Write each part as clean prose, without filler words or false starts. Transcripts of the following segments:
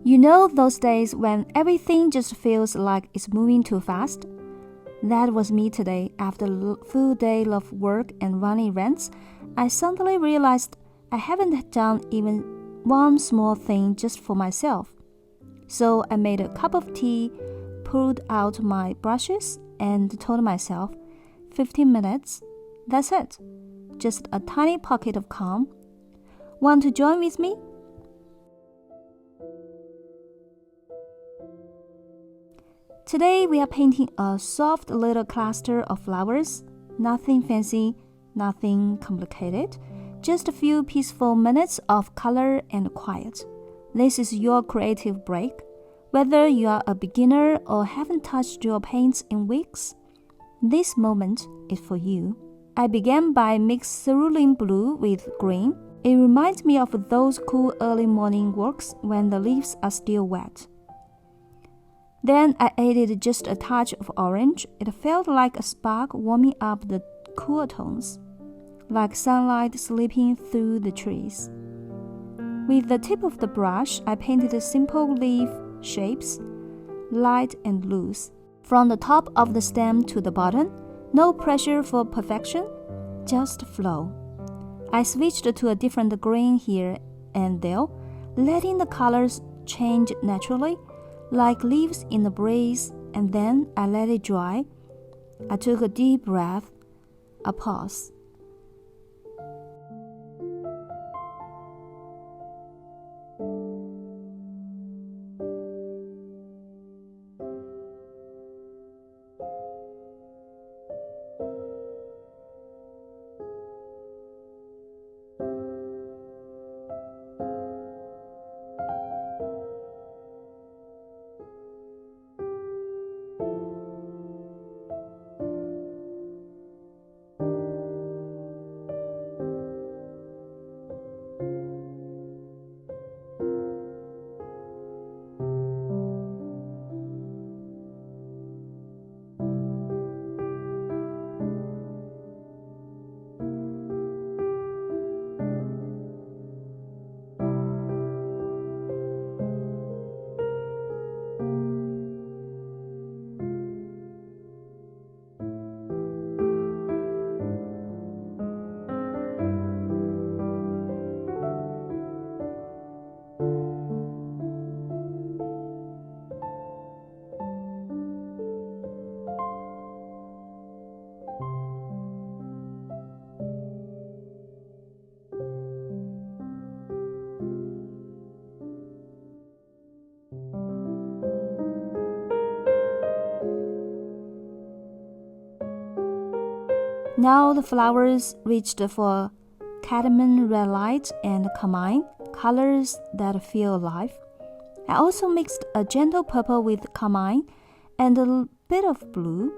You know those days when everything just feels like it's moving too fast? That was me today. After a full day of work and running errands, I suddenly realized I haven't done even one small thing just for myself. So I made a cup of tea, pulled out my brushes, and told myself, 15 minutes, that's it. Just a tiny pocket of calm. Want to join with me? Today we are painting a soft little cluster of flowers. Nothing fancy, nothing complicated. Just a few peaceful minutes of color and quiet. This is your creative break. Whether you are a beginner or haven't touched your paints in weeks, this moment is for you. I began by mixing cerulean blue with green. It reminds me of those cool early morning walks when the leaves are still wet. Then I added just a touch of orange. It felt like a spark warming up the cool tones, like sunlight slipping through the trees. With the tip of the brush, I painted simple leaf shapes, light and loose. From the top of the stem to the bottom, no pressure for perfection, just flow. I switched to a different green here and there, letting the colors change naturally, like leaves in a breeze, and then I let it dry. I took a deep breath, a pause. Now the flowers reached for cadmium red light and carmine, colors that feel alive. I also mixed a gentle purple with carmine and a bit of blue.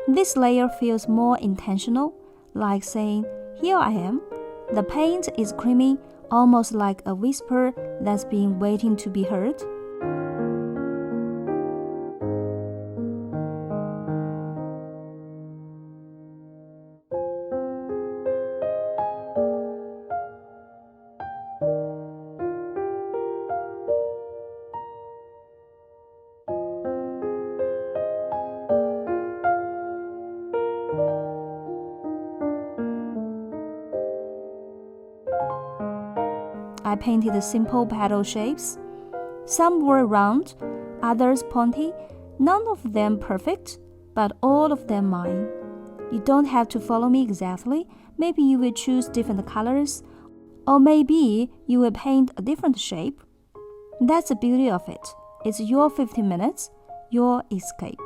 This layer feels more intentional, like saying, here I am. The paint is creamy, almost like a whisper that's been waiting to be heard. I painted simple petal shapes. Some were round, others pointy, none of them perfect, but all of them mine. You don't have to follow me exactly. Maybe you will choose different colors, or maybe you will paint a different shape. That's the beauty of it. It's your 15 minutes, your escape.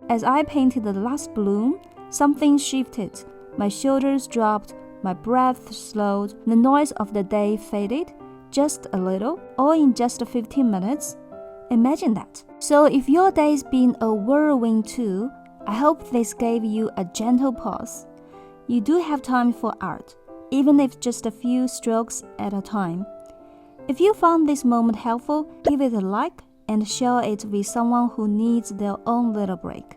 As I painted the last bloom, something shifted. My shoulders dropped, my breath slowed, the noise of the day faded, just a little, all in just 15 minutes. Imagine that. So if your day's been a whirlwind too, I hope this gave you a gentle pause. You do have time for art, even if just a few strokes at a time. If you found this moment helpful, give it a like and share it with someone who needs their own little break.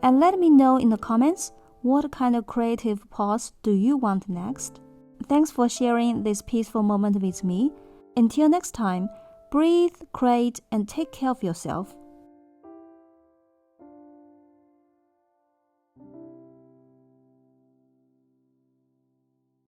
And let me know in the comments, what kind of creative pause do you want next? Thanks for sharing this peaceful moment with me. Until next time, breathe, create, and take care of yourself.